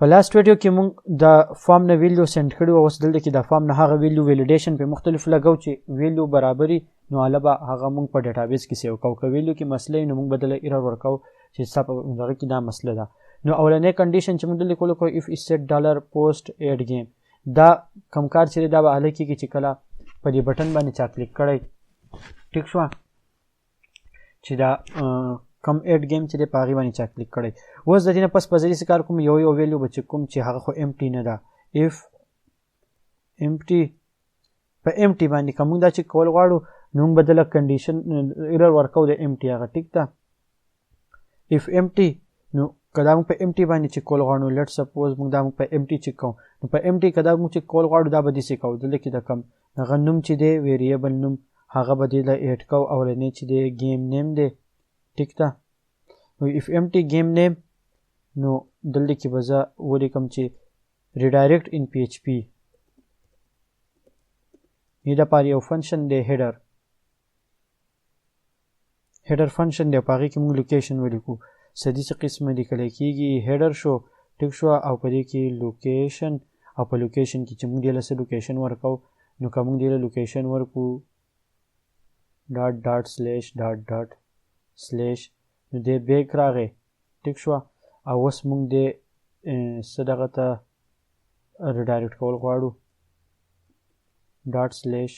په لاست ویډیو کې موږ د فارم نه ویلیو سینډ کړي او اوس دلته کې د فارم نه هغه ویلیو ویلیډیشن په مختلف لګو چې ویلیو برابري نو علاوه هغه موږ په ډیټابیس کې سیو کوو. که ویلیو کې مسله نو موږ بدله ایرر ورکو چې ستا په دغه کې دا مسله ده. نو اولنې کنډیشن چې موږ دلته کولی کوو اف is set dollar post add game دا کم کار چې دا به هله کېږي چې کله په دې بټن باندې چا کلیک کړی ټیک شوه چې دا کم ایډ گیم چې دی په هغې باندې چا کلیک کړی. اوس د دې نه پس په زه داسې کار کوم یو ویلیو به چې کوم چې هغه خو امټي نه ده اف امټي په امټي باندې که موږ دا چې کول غواړو نو موږ به دله کنډیشن ایرر ورکو د امټي هغه ټیک ده اف امټي نو که دا موږ په امټي باندې چې کول غواړو لیټ سپوز موږ دا موږ په امټي چې کوو نو په امټي که دا موږ چې کول غواړو دا به داسې کوو دلته کې د کم هغه نوم چې دی ویریبل نوم هغه به دې له ایډ کوو اولنی چې دی گیم نیم دی ټیک ده. نو اف امټي گیم نیم نو دلته کې به زه ولیکم چې ریډایرکټ ان پی ایچ پي دې دپاره یو فنکشن دی هیډر فنکشن دی په هغې کې موږ لوکیشن ولیکو سدي څه قسمه لیکلی کېږي هیډر شو ټیک شوه او په دې کې لوکیشن او په لوکیشن کې چې موږ دې له څه لوکیشن ورکو نو که موږ دې له لوکیشن ورکو ډاټ ډاټ سلیش ډاټ ډاټ سلیش نو دې بیک راغی ټیک شوه او اوس موږ دې څه دغه ته ریډایرکټ کول غواړو ډاټ سلیش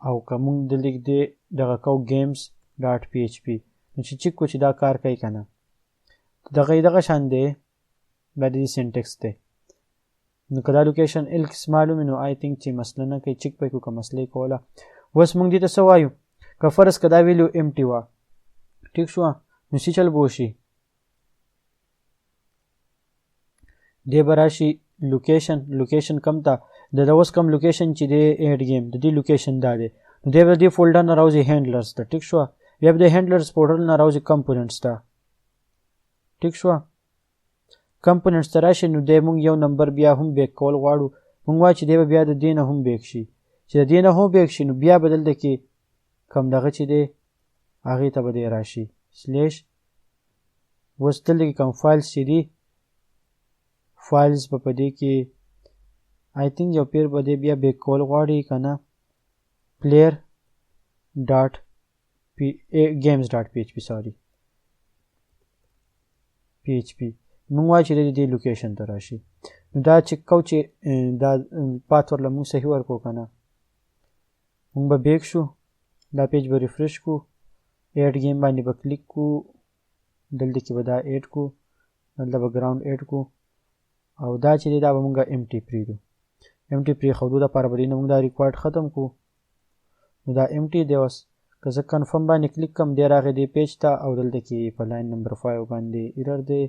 او که موږ دلته دې دغه کوو گیمز ډاټ پی ایچ پي نو چې چیک کو چې دا کار کوي که نه دغه شان دی دا د دې سینټکس دی. نو که دا لوکیشن ایلکس معلومې نو آی تھنک چې مسله نه کوي چیک پکې که مسله یې کوله. اوس موږ دې ته څه وایو که فرض که دا ویلیو امټي وه ټیک شوه نو څه چل به وشي دې به راشي لوکیشن کم ته د اوس کم لوکیشن چې دی ایډ گیم د دې لوکیشن دا دی نو دی به دې فولډر نه راوځي هینډلرز ته ټیک شوه بیا به د هینډلرز فولډر نه راوځي کمپوننټس ته ټیک شوه کمپوننټس ته راشي نو دی موږ یو نمبر بیا هم بیک کول غواړو موږ وایو چې دی به بیا د دې نه هم بیک شي چې د دې نه هم بیک شي نو بیا به دلته کې کم دغه چې دی هغې ته به دی راشي سلیش اوس دلته کې کم فایلز چې دي فایلز به په دې کې آی تھنک یو پیر به دی بیا بیک کول غواړي که نه پلیر ډاټ گیمز ډاټ پی ایچ پي سوري پی ایچ پي موږ وایو چې د دې لوکیشن ته راشي نو دا چک کوو چې دا پات ورله موږ صحیح ورکړو که نه موږ به بیک شو دا پیج به ریفریش کو ایډ گیم باندې به کلیک کو دلته کې به دا ایډ کو دلته به ګراوند ایډ کو او دا چې دی دا به مونږ امټي پرېږدو امټي پرېښودو دپاره به دې نه مونږ دا ریکوارډ ختم کړو نو دا امټي دی اوس که زه کنفرم باندې کلیک کړم دی راغی دې پیج ته او دلته کې په لاین نمبر 5 باندې ایرر دی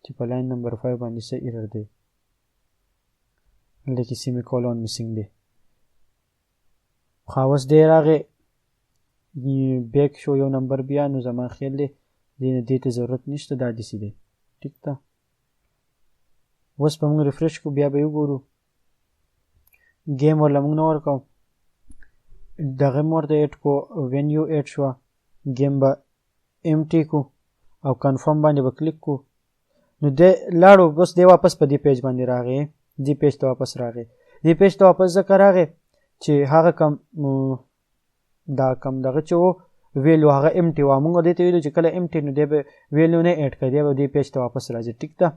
چې په لاین نمبر 5 باندې څه ایرر دی دلته کې سیمی کولون میسنګ دی خو اوس دی راغی بیک شو یو نمبر بیا نو زما خیال دی دې ته ضرورت نشته دا داسې دی ټیک ده. اوس به موږ ریفریش کو بیا به وګورو گیم ورله موږ نه ورکوو دغه هم ورته ایډ کو وینیو ایډ شوه گیم به امټي کو او کنفرم باندې به کلیک کو نو دی لاړو بس دی واپس په دې پیج باندې راغی دې پیج ته واپس راغی دې پیج ته واپس ځکه راغی چې هغه کم دا کم دغه چې و ویلو هغه امټي وه موږ دې ته ویلو چې کله امټي نو دی به ویلو نه ایډ کړي دی به دې پیج ته واپس راځي ټیک ده.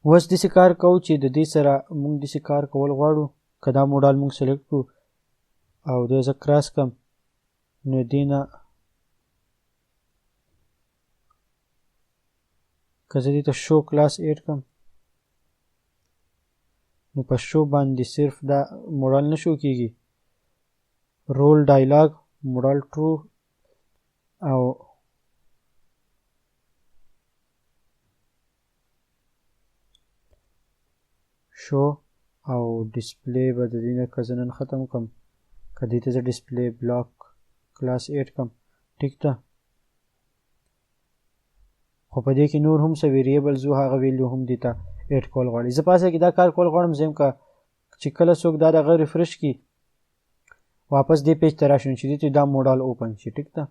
اوس داسې کار کوو چې د دې سره موږ داسې کار کول غواړو که دا موډال موږ سلیکټ کړو او دی زه کراس کړم نو دې نه که زه دې ته شو کلاس ایډ کړم نو په شو باندې صرف دا موډال نه شو کېږي رول ډایلاګ موډال ټرو او شو او ډسپلی به د دې نه که زه نن ختم کړم که دې ته زه ډسپلی بلاک کلاس ایډ کړم ټیک ده خو په دې کې نور هم څه ویریبلز وو هغه ویلیو هم دې ته ایډ کول غواړي زه پاسه کې دا کار کول غواړم زه یم که چې کله څوک دا دغه ریفریش کړي واپس دې پیج ته راشي چې دې ته دا موډال اوپن شي ټیک ده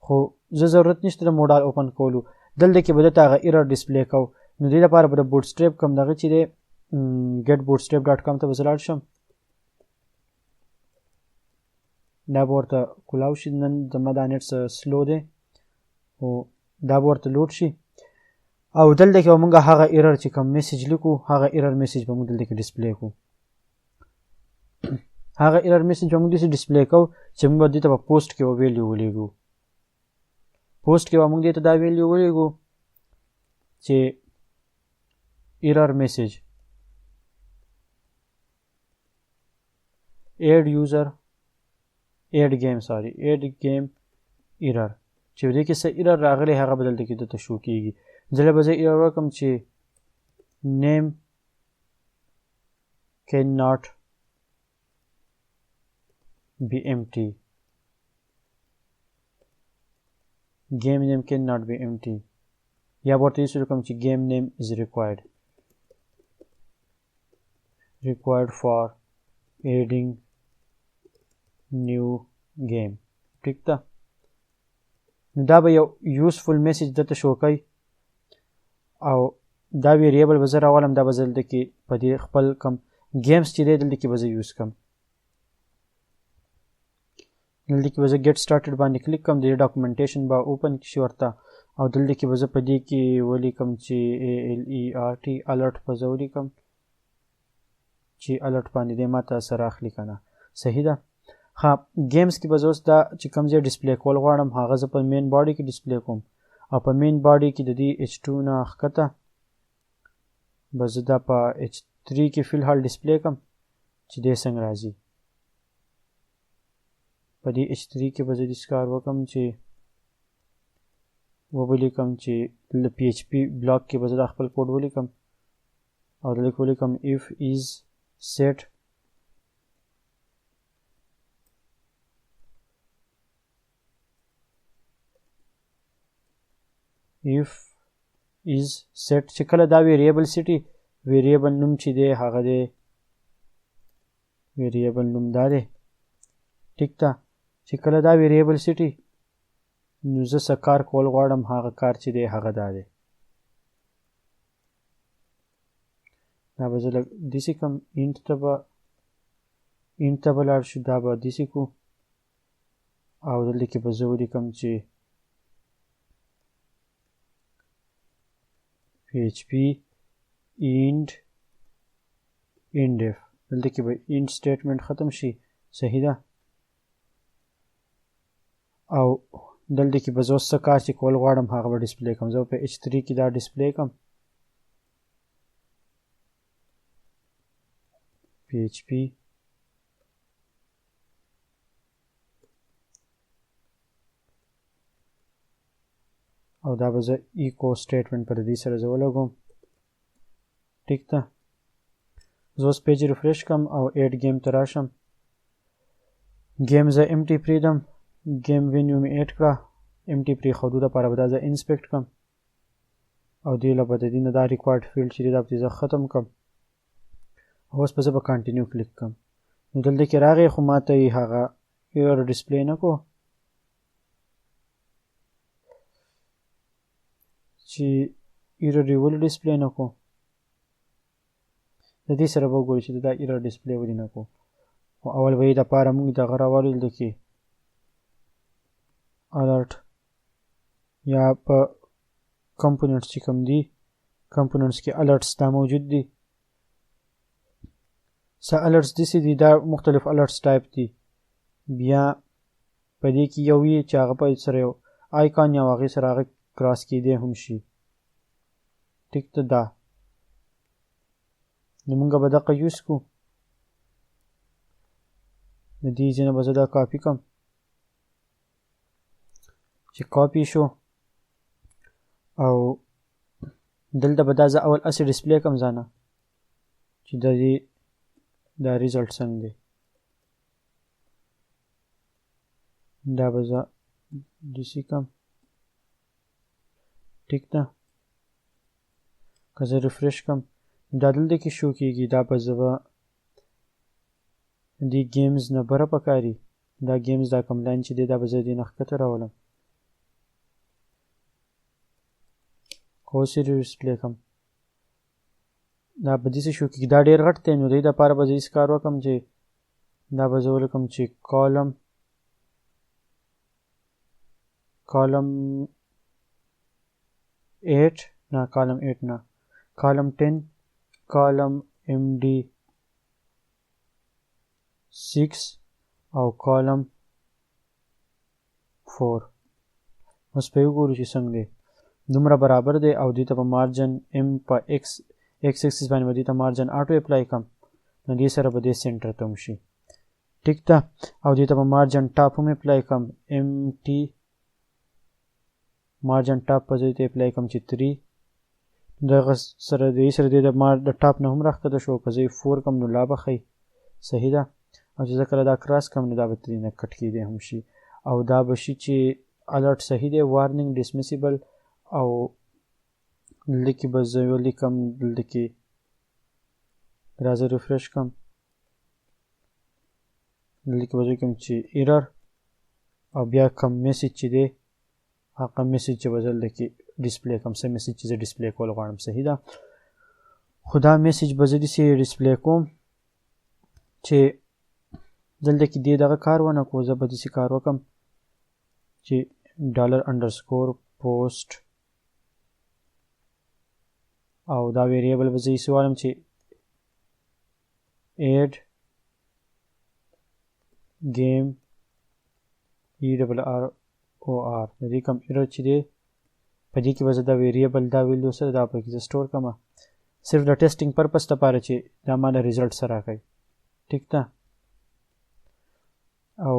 خو زه ضرورت نشته د موډال اوپن کولو دلته کې به درته هغه ایرر ډسپلی کو نو دې لپاره به د بوټسټریپ کوم دغه چې دی getbootstrap.com ته به زه لاړ شم دا به ورته کولاو شي نن زما دا نیټ سلو دی او دا به ورته لوډ شي او دلته کې به موږ هغه ایرر چې کوم میسج لیکو هغه ایرر میسج به موږ دلته کې ډسپلی کوو هغه ایرر میسج به موږ داسې ډسپلی کوو چې موږ به دې ته په پوسټ کې به ویلیو ولیږو پوسټ کې به موږ دې ته دا ویلیو ولیږو چې ایرر میسج add game error چې دې کې څه ایرر راغلی هغه بدل کې د شو کیږي ځله به زه ایرر وکم چې name cannot be empty game name cannot be empty یا ورته یې وکم چې game name is required for adding new game ٹھیک تا دا به یو یوزفل میسج دته شو کوي او دا ویریبل به زه راولم دا به زه دلته کې په دې خپل کم گیمز چې دی دلته کې به زه یوز کم دلته کې به زه ګیټ سټارټډ باندې کلیک کم د ډاکومنټیشن به اوپن شي ورته او دلته کې به زه په دې کې ولیکم چې ALERT الرټ به زه ولیکم چې الرټ باندې دې ما ته سره اخلي که نه صحیح ده ها گیمز کې به زه اوس دا چې کوم ځای ډسپلی کول غواړم هغه زه په مین باډي کې ډسپلی کوم او په مین باډي کې د دې H2 نه ښکته به زه دا په H3 کې فی الحال ډسپلی کړم چې دې څنګه راځي په دې H3 کې به زه داسې کار وکړم چې ولیکم چې د PHP بلاک کې به زه دا خپل کوډ ولیکم او دلته ولیکم if is set if is set چې کله دا ویریبل سیټي ویریبل نوم چې دی هغه دی ویریبل نوم دا دی ټیک ده چې کله دا ویریبل سیټي نو زه څه کار کول غواړم هغه کار چې دی هغه دا دی دا به زه لږ داسې کوم انټ ته به لاړ شو دا به داسې کو او دلته کې به زه ولیکم چې PHP end indef دلته کې به end statement ختم شي صحیح ده او دلته کې به زه اوس څه کار چې کول غواړم هغه به ډسپلی کوم زه په H3 کې دا ډسپلی کوم PHP او دا به زه ایکو سټیټمنټ پر دې سره زه ولګوم ټیک ده زه اوس پیج ریفریش کړم او ایډ گیم ته راشم گیم زه امټي پرېږدم گیم وینیو مې ایډ کړه امټي پرېښودو دپاره به دا زه انسپیکټ کړم او دې له به د دې نه دا ریکوارډ فیلډ چې دی دا به زه ختم کړم اوس به زه به کنټینیو کلیک کړم نو دلته کې راغی خو ما ته یې هغه ایرر ډسپلی نه کو چې ایرر یې ولې ډسپلی نه کو د دې سره به وګورو چې دا ایرر ډسپلی ولې نه کو خو اول به یې دپاره موږ دغه راوالو دلته کې الرټ یا په کمپوننټس چې کوم دي کمپوننټس کې الرټس دا موجود دي څه الرټس داسې دي دا مختلف الرټس ټایپ دي بیا په دې کې یو وي چې هغه په سره یو آیکان یا هغې سره هغه کراس کېدی هم شي ټیک ته دا نو موږ به دغه یوز کړو د دې ځای نه به زه دا کاپي کړم چې کاپي شو او دلته به دا زه اول اسې ډسپلی کړم ځانه چې د دې دا ریزلټ څنګه دی دا به زه داسې کړم ټیک ده که زه ریفریش کړم دا دلته کې شو کېږي دا به زه به دې ګیمز نه بره پکاري دا ګیمز دا کوم لاین چې دی دا به زه دې نه ښکته راولم اوس یې ډسپلی کړم دا به داسې شو کې دا ډېر غټ دی نو د دې دپاره به زه هېڅ کار وکړم چې دا به زه ولیکم چې کالم 8 نه کالم 8 نه کالم 10 کالم MD6 او کالم 4 اوس په وګورو چې څنګه دی دومره برابر دی او دې ته په مارجن M په X اکسس باندې به دې ته مارجن آټو اپلای کړم نو دې سره به دې سینټر ته شي ټیک ده او دې ته به مارجن ټاپ هم اپلای کړم MT مارجن ټاپ په ځای ته اپلای کړم چې 3 دغه سره دې سره دې د ټاپ نه هم راښکته شو که زه 4 کړم نو لا به ښایي صحیح ده او چې زه کله دا کراس کړم نو دا به ترې نه کټ کېدی هم شي او دا به شي چې الرټ صحیح دی وارننګ ډسمسیبل او دلته کې به زه ولیکم دلته کې راځه ریفرش کړم دلته کې به زه ولیکم چې ایرر او بیا کوم میسج چې دی هغه میسج چې به زه دلته کې ډسپلی کوم څه میسج چې زه ډسپلی کول غواړم صحیح ده خو دا میسج به زه داسې ډسپلی کوم چې دلته کې دې دغه کار ونه کړو زه به داسې کار وکړم چې $_post او دا ویریبل به زه یې سوالم چې add game ERROR د دې کوم ایرر چې دی په دې کې به زه دا ویریبل دا ویلیو سره دا پکې زه سټور کړم صرف د ټیسټینګ پرپس لپاره چې دا ماله ریزلټ سره راکوي ټیک ده او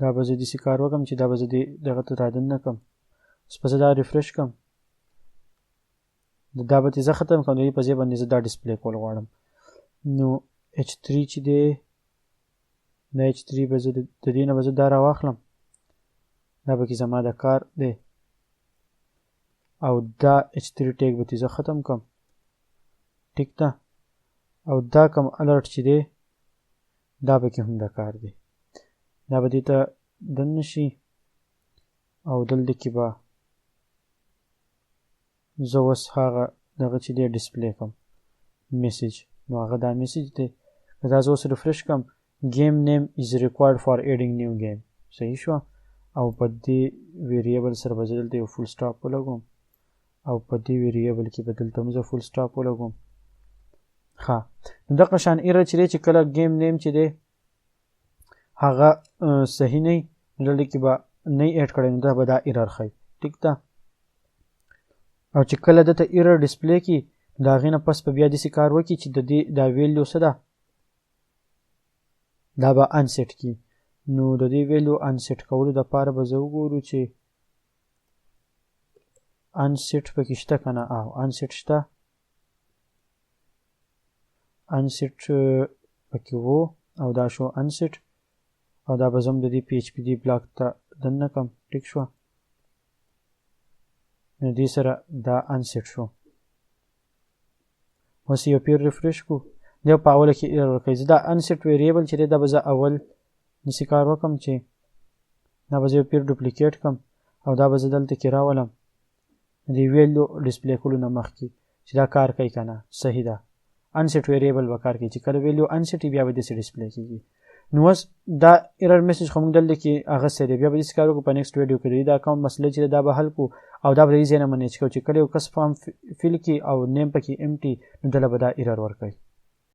دا به زه داسې کار وکړم چې دا به زه دغه ته رادننه کړم اوس به زه دا ریفرش کړم دا به زه ختم کړم د دې په ځای باندې زه دا ډسپلی کول غواړم نو H3 چې دی دا H3 به زه د دې نه به زه دا راواخلم دا به کې زما د کار دی او دا H3 ټیګ به زه ختم کړم ټیک ده او دا کوم الرټ چې دی دا به کې هم د کار دی دا به دې ته دننه شي او دلته کې به زه اوس هغه دغه چې دی ډسپلی کړم میسج نو هغه دا میسج دی که دا زه اوس ریفرش کړم game name is required for adding new game صحیح شو او په دې ویریبل سره به زه دلته یو فول سټاپ ولګوم او په دې ویریبل کې به دلته هم زه فول سټاپ ولګوم ښه نو دغه شان ایرر چې دی چې کله game name چې دی هغه صحیح نه وي دلته کې به نه ایډ کړی نو دا به دا ایرر ښایي ټیک ده او چې کله دته ایرر ډسپلی کی د هغې نه پس به بیا داسې کار وکړي چې د دې دا ویلیو څه ده دا به انسیټ کی نو د دې ویلیو انسیټ کولو دپاره به زه وګورو چې انسیټ پکې شته که نه او انسیټ شته انسیټ پکې و او دا شو انسیټ او دا به زه هم د دې PHP بلاک ته دننه کړم ټیک شوه نو دې سره دا انسیټ شو اوس یو پیر ریفرش کو دا په اوله کې ایرر ورکوي زه دا انسیټ ویریبل چې دی دا به زه اول داسې کار وکړم چې دا به زه یو پیر ډوپلیکیټ کړم او دا به زه دلته کې راولم د ویلیو ډسپلی کولو نه مخکې چې دا کار کوي که نه صحیح ده انسیټ ویریبل به کار کوي چې کله ویلیو انسیټ بیا به داسې ډسپلی کېږي نو اوس دا ایرر میسج خو موږ دلته کې اخیستی دی بیا به داسې کار وکړو په نیکسټ ویډیو کې دا کوم مسله چې دا به حل کړو او دا به د دې ځای نه منیج کوو چې کله یو کس فارم فیل کړي او نیم پکې امټي نو دله به دا ایرر ورکوي